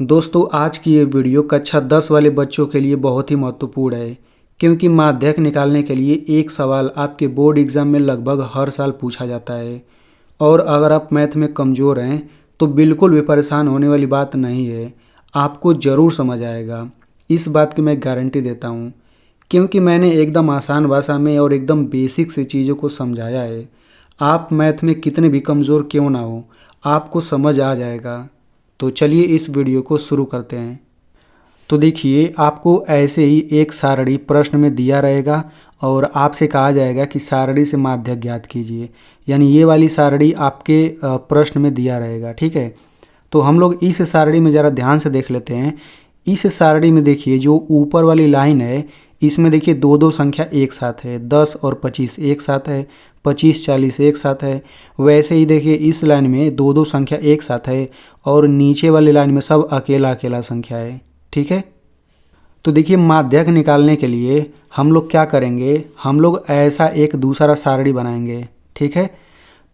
दोस्तों आज की ये वीडियो कक्षा 10 वाले बच्चों के लिए बहुत ही महत्वपूर्ण है क्योंकि माध्यक निकालने के लिए एक सवाल आपके बोर्ड एग्ज़ाम में लगभग हर साल पूछा जाता है। और अगर आप मैथ में कमज़ोर हैं तो बिल्कुल भी परेशान होने वाली बात नहीं है, आपको ज़रूर समझ आएगा। इस बात की मैं गारंटी देता हूँ क्योंकि मैंने एकदम आसान भाषा में और एकदम बेसिक से चीज़ों को समझाया है। आप मैथ में कितने भी कमज़ोर क्यों ना हो, आपको समझ आ जाएगा। तो चलिए इस वीडियो को शुरू करते हैं। तो देखिए आपको ऐसे ही एक सारणी प्रश्न में दिया रहेगा और आपसे कहा जाएगा कि सारणी से माध्यक ज्ञात कीजिए, यानी ये वाली सारणी आपके प्रश्न में दिया रहेगा। ठीक है, तो हम लोग इस सारणी में ज़रा ध्यान से देख लेते हैं। इस सारणी में देखिए जो ऊपर वाली लाइन है इसमें देखिए दो दो संख्या एक साथ है, 10 और 25 एक साथ है, 25 40 एक साथ है। वैसे ही देखिए इस लाइन में दो दो संख्या एक साथ है और नीचे वाली लाइन में सब अकेला अकेला संख्या है। ठीक है, तो देखिए माध्यक निकालने के लिए हम लोग क्या करेंगे, हम लोग ऐसा एक दूसरा सारणी बनाएंगे। ठीक है,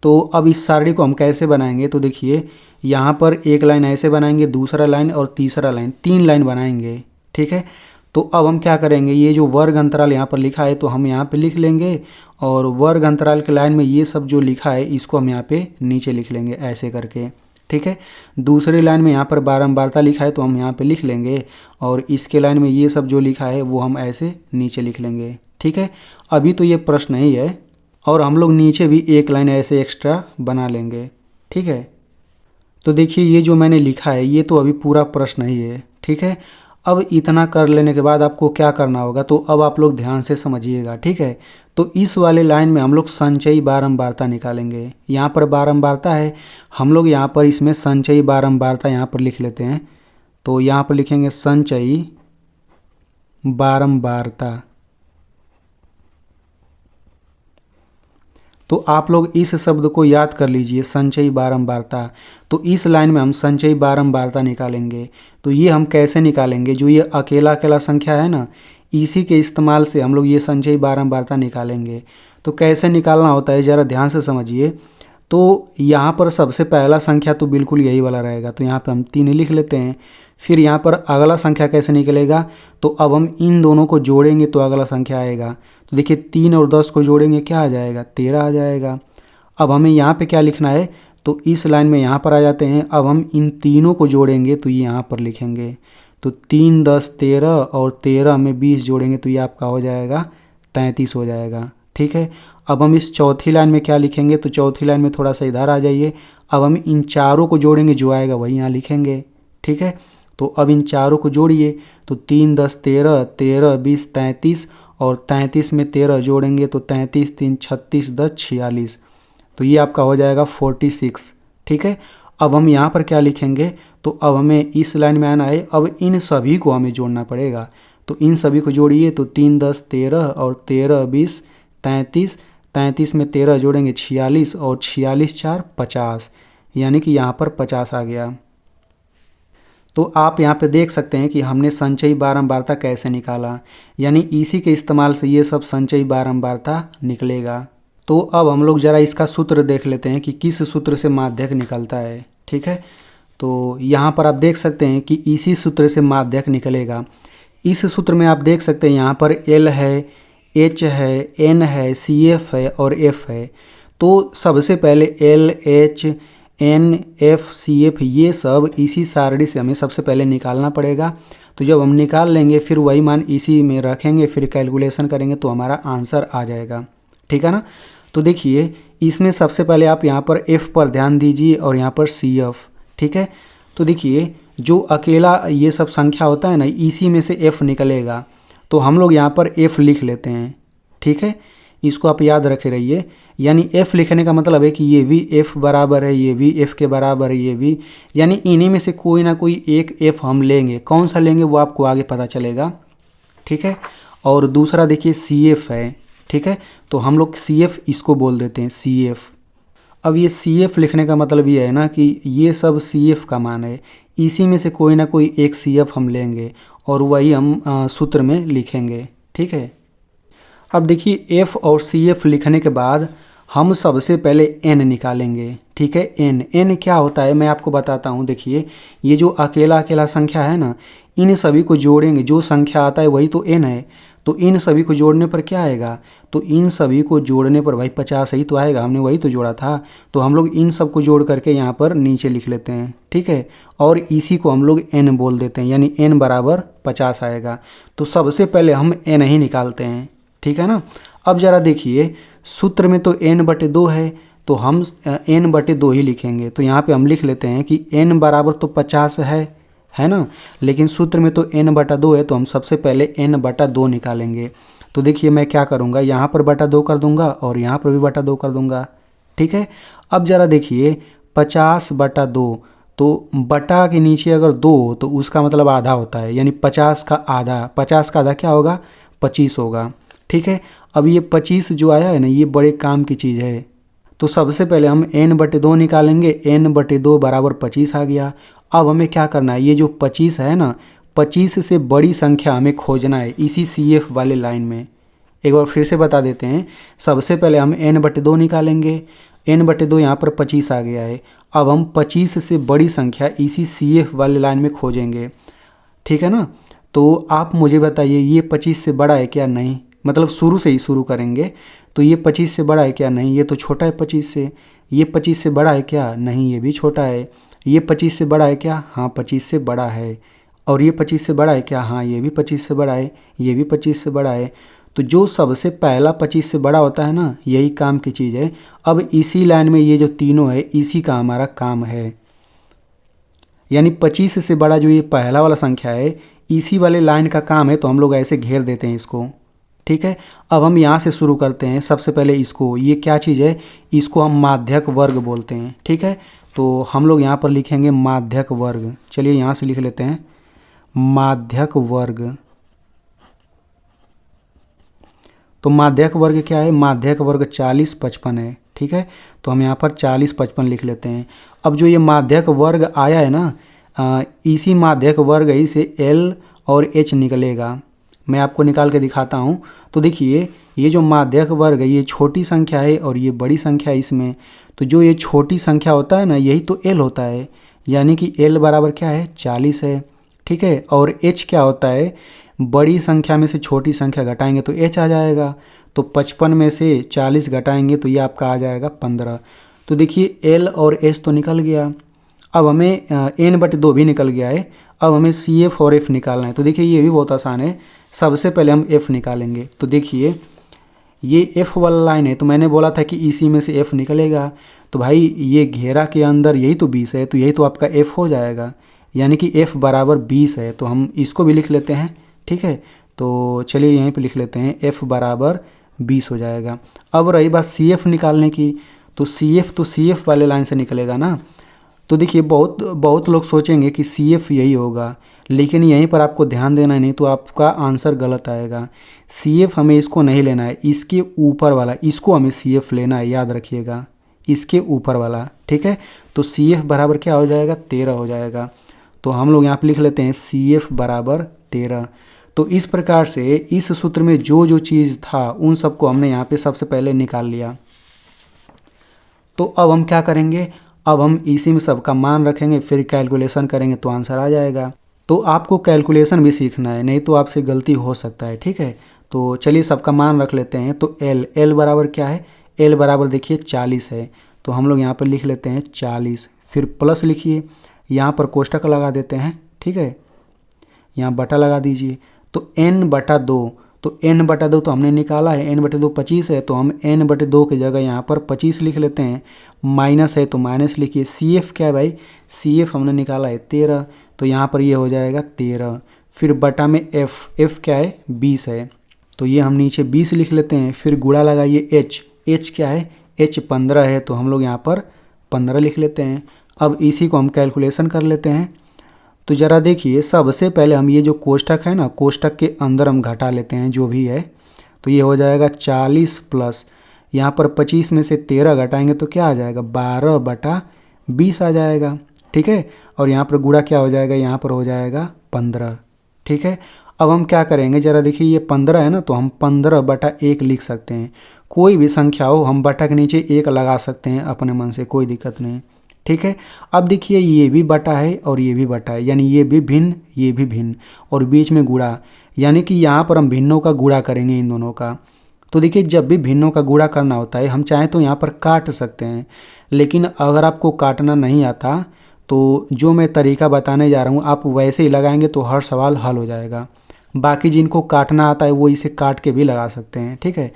तो अब इस सारणी को हम कैसे बनाएंगे, तो देखिए यहाँ पर एक लाइन ऐसे बनाएंगे, दूसरा लाइन और तीसरा लाइन, तीन लाइन बनाएंगे। ठीक है, तो अब हम क्या करेंगे, ये जो वर्ग अंतराल यहाँ पर लिखा है तो हम यहाँ पे लिख लेंगे और वर्ग अंतराल के लाइन में ये सब जो लिखा है इसको हम यहाँ पे नीचे लिख लेंगे ऐसे करके। ठीक है, दूसरी लाइन में यहाँ पर बारंबारता लिखा है तो हम यहाँ पे लिख लेंगे और इसके लाइन में ये सब जो लिखा है वो हम ऐसे नीचे लिख लेंगे। ठीक है, अभी तो ये प्रश्न ही है और हम लोग नीचे भी एक लाइन ऐसे एक्स्ट्रा बना लेंगे। ठीक है, तो देखिए ये जो मैंने लिखा है ये तो अभी पूरा प्रश्न ही है। ठीक है, अब इतना कर लेने के बाद आपको क्या करना होगा, तो अब आप लोग ध्यान से समझिएगा। ठीक है, तो इस वाले लाइन में हम लोग संचयी बारंबारता निकालेंगे। यहाँ पर बारंबारता है, हम लोग यहाँ पर इसमें संचयी बारंबारता यहाँ पर लिख लेते हैं। तो यहाँ पर लिखेंगे संचयी बारंबारता। तो आप लोग इस शब्द को याद कर लीजिए, संचयी बारंबारता। तो इस लाइन में हम संचयी बारंबारता निकालेंगे। तो ये हम कैसे निकालेंगे, जो ये अकेला अकेला संख्या है ना, इसी के इस्तेमाल से हम लोग ये संचयी बारंबारता निकालेंगे। तो कैसे निकालना होता है ज़रा ध्यान से समझिए। तो यहाँ पर सबसे पहला संख्या तो बिल्कुल यही वाला रहेगा, तो यहाँ पे हम 3 लिख लेते हैं। फिर यहाँ पर अगला संख्या कैसे निकलेगा, तो अब हम इन दोनों को जोड़ेंगे तो अगला संख्या आएगा। तो देखिए 3 और 10 को जोड़ेंगे क्या आ जाएगा, 13 आ जाएगा। अब हमें यहाँ पे क्या लिखना है, तो इस लाइन में यहाँ पर आ जाते हैं। अब हम इन तीनों को जोड़ेंगे तो ये यहाँ पर लिखेंगे। तो 3 10 13 और 13 में 20 जोड़ेंगे तो ये आपका हो जाएगा 33 हो जाएगा। ठीक है, अब हम इस चौथी लाइन में क्या लिखेंगे, तो चौथी लाइन में थोड़ा सा इधर आ जाइए। अब हम इन चारों को जोड़ेंगे, जो आएगा वही यहाँ लिखेंगे। ठीक है, तो अब इन चारों को जोड़िए। तो 3 10 13 13 20 33 और 33 में 13 जोड़ेंगे तो 33 3 36 10 46। तो ये आपका हो जाएगा 46। ठीक है, अब हम यहाँ पर क्या लिखेंगे, तो अब हमें इस लाइन में आना है। अब इन सभी को हमें जोड़ना पड़ेगा। तो इन सभी को जोड़िए। तो 3 10 13 और 13 20 33, 33 में 13 जोड़ेंगे 46 और 46 4 50, यानी कि यहाँ पर 50 आ गया। तो आप यहाँ पे देख सकते हैं कि हमने संचयी बारंबारता कैसे निकाला, यानी इसी के इस्तेमाल से ये सब संचयी बारंबारता निकलेगा। तो अब हम लोग ज़रा इसका सूत्र देख लेते हैं कि किस सूत्र से माध्यक निकलता है। ठीक है, तो यहाँ पर आप देख सकते हैं कि इसी सूत्र से माध्यक निकलेगा। इस सूत्र में आप देख सकते हैं यहाँ पर L है, H है, N है, CF है और F है। तो सबसे पहले L H N F CF ये सब इसी सारणी से हमें सबसे पहले निकालना पड़ेगा। तो जब हम निकाल लेंगे फिर वही मान इसी में रखेंगे, फिर कैलकुलेशन करेंगे तो हमारा आंसर आ जाएगा। ठीक है ना, तो देखिए इसमें सबसे पहले आप यहाँ पर F पर ध्यान दीजिए और यहाँ पर CF। ठीक है, तो देखिए जो अकेला ये सब संख्या होता है ना, इसी में से F निकलेगा। तो हम लोग यहाँ पर F लिख लेते हैं। ठीक है, इसको आप याद रखे रहिए, यानी F लिखने का मतलब है कि ये भी F बराबर है, ये भी F के बराबर है, ये भी, यानी इन्हीं में से कोई ना कोई एक F हम लेंगे। कौन सा लेंगे वो आपको आगे पता चलेगा। ठीक है, और दूसरा देखिए CF है। ठीक है, तो हम लोग CF इसको बोल देते हैं CF। अब ये CF लिखने का मतलब ये है ना कि ये सब CF का मान है, इसी में से कोई ना कोई एक CF हम लेंगे और वही हम सूत्र में लिखेंगे। ठीक है, अब देखिए F और CF लिखने के बाद हम सबसे पहले n निकालेंगे। ठीक है, n क्या होता है मैं आपको बताता हूँ। देखिए ये जो अकेला अकेला संख्या है ना, इन सभी को जोड़ेंगे, जो संख्या आता है वही तो n है। तो इन सभी को जोड़ने पर क्या आएगा, तो इन सभी को जोड़ने पर भाई 50 ही तो आएगा, हमने वही तो जोड़ा था। तो हम लोग इन सब को जोड़ करके यहाँ पर नीचे लिख लेते हैं। ठीक है, और इसी को हम लोग n बोल देते हैं, यानी n बराबर 50 आएगा। तो सबसे पहले हम n ही निकालते हैं। ठीक है ना। अब ज़रा देखिए सूत्र में तो n/2 है, तो हम n/2 ही लिखेंगे। तो यहाँ पे हम लिख लेते हैं कि n बराबर तो 50 है ना, लेकिन सूत्र में तो n/2 है, तो हम सबसे पहले n/2 निकालेंगे। तो देखिए मैं क्या करूँगा, यहाँ पर /2 कर दूंगा और यहाँ पर भी /2 कर दूंगा। ठीक है, अब ज़रा देखिए 50/2, तो बटा के नीचे अगर 2 तो उसका मतलब आधा होता है, यानी 50 का आधा क्या होगा, 25 होगा। ठीक है, अब ये 25 जो आया है ना, ये बड़े काम की चीज़ है। तो सबसे पहले हम n/2 निकालेंगे, n/2 बराबर 25 आ गया। अब हमें क्या करना है, ये जो 25 है ना, 25 से बड़ी संख्या हमें खोजना है इसी CF वाले लाइन में। एक बार फिर से बता देते हैं, सबसे पहले हम n/2 निकालेंगे, n/2 यहाँ पर 25 आ गया है। अब हम 25 से बड़ी संख्या इसी CF वाले लाइन में खोजेंगे। ठीक है ना। तो आप मुझे बताइए ये 25 से बड़ा है क्या, नहीं, मतलब शुरू से ही शुरू करेंगे। तो ये 25 से बड़ा है क्या, नहीं, ये तो छोटा है 25 से। ये 25 से बड़ा है क्या, नहीं, ये भी छोटा है। ये 25 से बड़ा है क्या, हाँ 25 से बड़ा है। और ये 25 से बड़ा है क्या, हाँ ये भी 25 से बड़ा है, ये भी 25 से बड़ा है। तो जो सबसे पहला 25 से बड़ा होता है ना, यही काम की चीज़ है। अब इसी लाइन में ये जो तीनों है, इसी का हमारा काम है, यानी 25 से बड़ा जो ये पहला वाला संख्या है, इसी वाले लाइन का काम है। तो हम लोग ऐसे घेर देते हैं इसको। ठीक है, अब हम यहाँ से शुरू करते हैं। सबसे पहले इसको, ये क्या चीज़ है, इसको हम माध्यक वर्ग बोलते हैं। ठीक है, तो हम लोग यहाँ पर लिखेंगे माध्यक वर्ग। चलिए यहाँ से लिख लेते हैं माध्यक वर्ग। तो माध्यक वर्ग क्या है, माध्यक वर्ग 40 55 है। ठीक है, तो हम यहाँ पर 40 55 लिख लेते हैं। अब जो ये माध्यक वर्ग आया है ना, इसी माध्यक वर्ग ही से L और H निकलेगा। मैं आपको निकाल के दिखाता हूँ। तो देखिए ये जो माध्यक वर्ग है, ये छोटी संख्या है और ये बड़ी संख्या है इसमें। तो जो ये छोटी संख्या होता है ना, यही तो L होता है, यानी कि L बराबर क्या है, 40 है। ठीक है, और H क्या होता है, बड़ी संख्या में से छोटी संख्या घटाएंगे तो H आ जाएगा। तो 55 में से 40 घटाएंगे तो ये आपका आ जाएगा 15। तो देखिए L और H तो निकल गया। अब हमें n/2 भी निकल गया है। अब हमें CF और F निकालना है। तो देखिए ये भी बहुत आसान है। सबसे पहले हम F निकालेंगे। तो देखिए ये F वाला लाइन है, तो मैंने बोला था कि इसी में से F निकलेगा। तो भाई ये घेरा के अंदर यही तो 20 है, तो यही तो आपका F हो जाएगा, यानी कि F बराबर 20 है। तो हम इसको भी लिख लेते हैं। ठीक है, तो चलिए यहीं पे लिख लेते हैं F बराबर 20 हो जाएगा। अब रही बात CF निकालने की, तो CF तो CF वाले लाइन से निकलेगा ना। तो देखिए बहुत लोग सोचेंगे कि CF यही होगा, लेकिन यहीं पर आपको ध्यान देना है, नहीं तो आपका आंसर गलत आएगा। CF हमें इसको नहीं लेना है, इसके ऊपर वाला, इसको हमें CF लेना है, याद रखिएगा, इसके ऊपर वाला। ठीक है, तो CF बराबर क्या हो जाएगा, 13 हो जाएगा। तो हम लोग यहाँ पे लिख लेते हैं CF बराबर 13। तो इस प्रकार से इस सूत्र में जो जो चीज़ था उन सबको हमने यहाँ पे सबसे पहले निकाल लिया। तो अब हम क्या करेंगे, अब हम इसी में सबका मान रखेंगे, फिर कैलकुलेशन करेंगे तो आंसर आ जाएगा। तो आपको कैलकुलेशन भी सीखना है, नहीं तो आपसे गलती हो सकता है। ठीक है, तो चलिए सबका मान रख लेते हैं। तो L बराबर क्या है, L बराबर देखिए 40 है। तो हम लोग यहाँ पर लिख लेते हैं 40, फिर प्लस लिखिए, यहाँ पर कोष्टक लगा देते हैं। ठीक है, यहाँ बटा लगा दीजिए। तो n/2, तो n/2 तो हमने निकाला है, n/2 25 है, तो हम n/2 की जगह यहाँ पर 25 लिख लेते हैं। माइनस है तो माइनस लिखिए। CF क्या है भाई, CF हमने निकाला है 13, तो यहाँ पर ये हो जाएगा 13। फिर बटा में F क्या है, 20 है, तो ये हम नीचे 20 लिख लेते हैं। फिर गुणा लगाइए H क्या है, H 15 है, तो हम लोग यहाँ पर 15 लिख लेते हैं। अब इसी को हम कैलकुलेशन कर लेते हैं। तो ज़रा देखिए सबसे पहले हम ये जो कोष्टक है ना, कोष्टक के अंदर हम घटा लेते हैं जो भी है। तो ये हो जाएगा 40 प्लस यहाँ पर 25 में से 13 घटाएंगे तो क्या आ जाएगा, 12/20 आ जाएगा। ठीक है, और यहाँ पर गुणा क्या हो जाएगा, यहाँ पर हो जाएगा 15। ठीक है, अब हम क्या करेंगे, ज़रा देखिए ये 15 है ना, तो हम 15/1 लिख सकते हैं। कोई भी संख्या हो हम बटा के नीचे 1 लगा सकते हैं अपने मन से, कोई दिक्कत नहीं। ठीक है, अब देखिए ये भी बटा है और ये भी बटा है, यानी ये भी भिन्न ये भी भिन्न, और बीच में गुणा, यानी कि यहाँ पर हम भिन्नों का गुणा करेंगे इन दोनों का। तो देखिए जब भी भिन्नों का गुणा करना होता है हम चाहें तो यहाँ पर काट सकते हैं, लेकिन अगर आपको काटना नहीं आता तो जो मैं तरीका बताने जा रहा हूँ आप वैसे ही लगाएंगे तो हर सवाल हल हो जाएगा। बाकी जिनको काटना आता है वो इसे काट के भी लगा सकते हैं। ठीक है,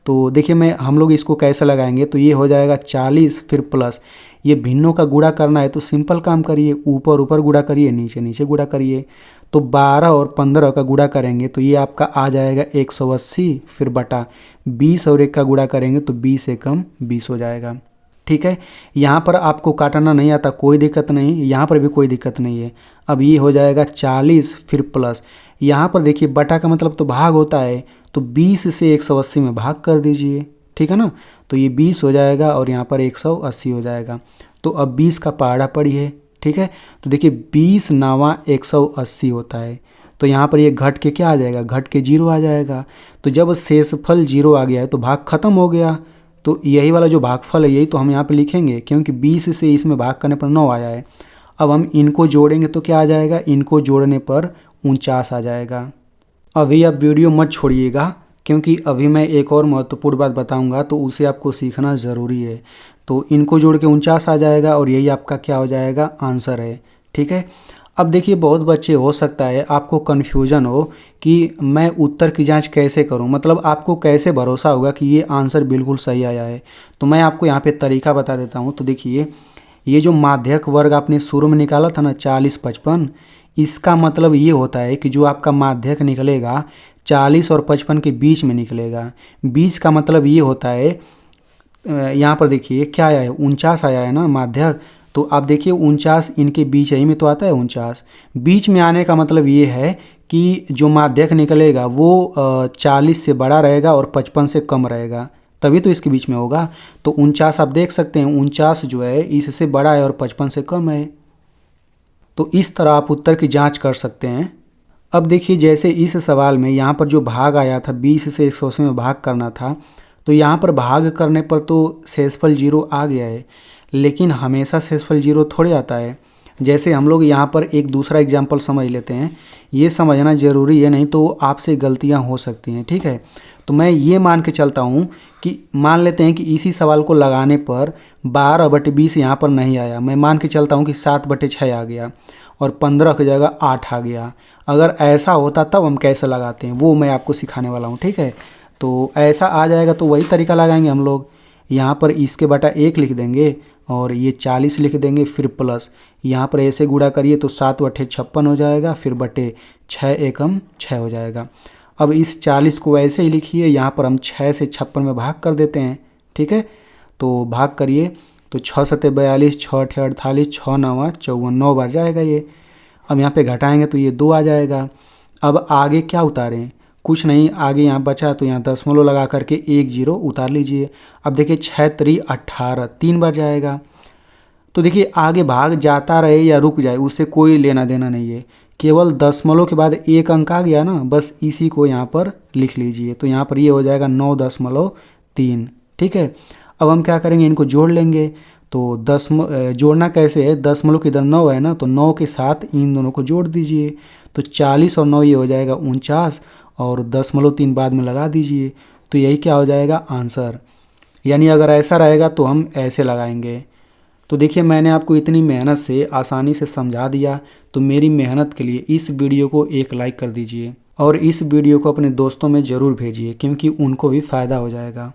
तो देखिए हम लोग इसको कैसे लगाएंगे, तो ये हो जाएगा 40 फिर प्लस, ये भिन्नों का गुणा करना है तो सिंपल काम करिए, ऊपर ऊपर गुणा करिए, नीचे नीचे गुणा करिए। तो 12 और 15 का गुणा करेंगे तो ये आपका आ जाएगा 180, फिर बटा 20 और 1 का गुणा करेंगे तो 20 एकम 20 हो जाएगा। ठीक है, यहाँ पर आपको काटना नहीं आता कोई दिक्कत नहीं, यहाँ पर भी कोई दिक्कत नहीं है। अब ये हो जाएगा 40 फिर प्लस, यहाँ पर देखिए बटा का मतलब तो भाग होता है, तो 20 से 180 में भाग कर दीजिए। ठीक है ना, तो ये 20 हो जाएगा और यहाँ पर 180 हो जाएगा। तो अब 20 का पहाड़ा पढ़िए। ठीक है, तो देखिए 20 9 180 होता है, तो यहाँ पर ये घट के क्या आ जाएगा, घट के 0 आ जाएगा। तो जब शेषफल 0 आ गया है तो भाग खत्म हो गया, तो यही वाला जो भागफल है यही तो हम यहाँ पे लिखेंगे, क्योंकि 20 से इसमें भाग करने पर 9 आया है। अब हम इनको जोड़ेंगे तो क्या आ जाएगा, इनको जोड़ने पर 49 आ जाएगा। अभी आप वीडियो मत छोड़िएगा, क्योंकि अभी मैं एक और महत्वपूर्ण बात बताऊंगा तो उसे आपको सीखना ज़रूरी है। तो इनको जोड़ के 49 आ जाएगा और यही आपका क्या हो जाएगा, आंसर है। ठीक है, अब देखिए बहुत बच्चे हो सकता है आपको कन्फ्यूजन हो कि मैं उत्तर की जांच कैसे करूं, मतलब आपको कैसे भरोसा होगा कि ये आंसर बिल्कुल सही आया है। तो मैं आपको यहाँ पे तरीका बता देता हूँ। तो देखिए ये जो माध्यक वर्ग आपने शुरू में निकाला था ना 40 55, इसका मतलब ये होता है कि जो आपका माध्यक निकलेगा 40 और 55 के बीच में निकलेगा। बीच का मतलब ये होता है, यहाँ पर देखिए क्या आया है, 49 आया है ना माध्यक, तो आप देखिए 49 इनके बीच ही में तो आता है 49। बीच में आने का मतलब ये है कि जो माध्यक निकलेगा वो 40 से बड़ा रहेगा और 55 से कम रहेगा, तभी तो इसके बीच में होगा। तो 49 आप देख सकते हैं 49 जो है इससे बड़ा है और 55 से कम है। तो इस तरह आप उत्तर की जांच कर सकते हैं। अब देखिए जैसे इस सवाल में यहाँ पर जो भाग आया था 20 से 180 में भाग करना था, तो यहाँ पर भाग करने पर तो शेषफल 0 आ गया है, लेकिन हमेशा शेषफल 0 थोड़े आता है। जैसे हम लोग यहाँ पर एक दूसरा एग्जाम्पल समझ लेते हैं, ये समझना ज़रूरी है, नहीं तो आपसे गलतियाँ हो सकती हैं। ठीक है, तो मैं ये मान के चलता हूँ कि मान लेते हैं कि इसी सवाल को लगाने पर 12/20 यहाँ पर नहीं आया, मैं मान के चलता हूँ कि 7/6 आ गया और 15 की जगह 8 आ गया। अगर ऐसा होता तब हम कैसे लगाते हैं वो मैं आपको सिखाने वाला हूँ। ठीक है, तो ऐसा आ जाएगा तो वही तरीका लगाएंगे हम लोग। यहाँ पर इसके बटा 1 लिख देंगे और ये 40 लिख देंगे, फिर प्लस यहाँ पर ऐसे गुणा करिए तो 7/56 हो जाएगा, फिर बटे 6 एकम 6 हो जाएगा। अब इस 40 को ऐसे ही लिखिए, यहाँ पर हम 6 से 56 में भाग कर देते हैं। ठीक है, तो भाग करिए तो 6 7 42, 6 8 48, 6 9 54, 9 बार जाएगा ये। अब यहाँ पे घटाएंगे तो ये 2 आ जाएगा। अब आगे क्या उतारें, कुछ नहीं, आगे यहाँ बचा तो यहाँ दशमलव लगा करके 1 0 उतार लीजिए। अब देखिए 6 3 18, 3 बार जाएगा। तो देखिए आगे भाग जाता रहे या रुक जाए उससे कोई लेना देना नहीं है, केवल दशमलव के बाद एक अंक आ गया ना, बस इसी को यहाँ पर लिख लीजिए। तो यहाँ पर ये हो जाएगा 9.3। ठीक है, अब हम क्या करेंगे, इनको जोड़ लेंगे। तो जोड़ना कैसे है, दशमलव की इधर 9 है ना, तो 9 के साथ इन दोनों को जोड़ दीजिए। तो 40 और 9 ये हो जाएगा 49 और 0.3 बाद में लगा दीजिए। तो यही क्या हो जाएगा, आंसर। यानी अगर ऐसा रहेगा तो हम ऐसे लगाएंगे। तो देखिए मैंने आपको इतनी मेहनत से आसानी से समझा दिया, तो मेरी मेहनत के लिए इस वीडियो को एक लाइक कर दीजिए और इस वीडियो को अपने दोस्तों में ज़रूर भेजिए, क्योंकि उनको भी फ़ायदा हो जाएगा।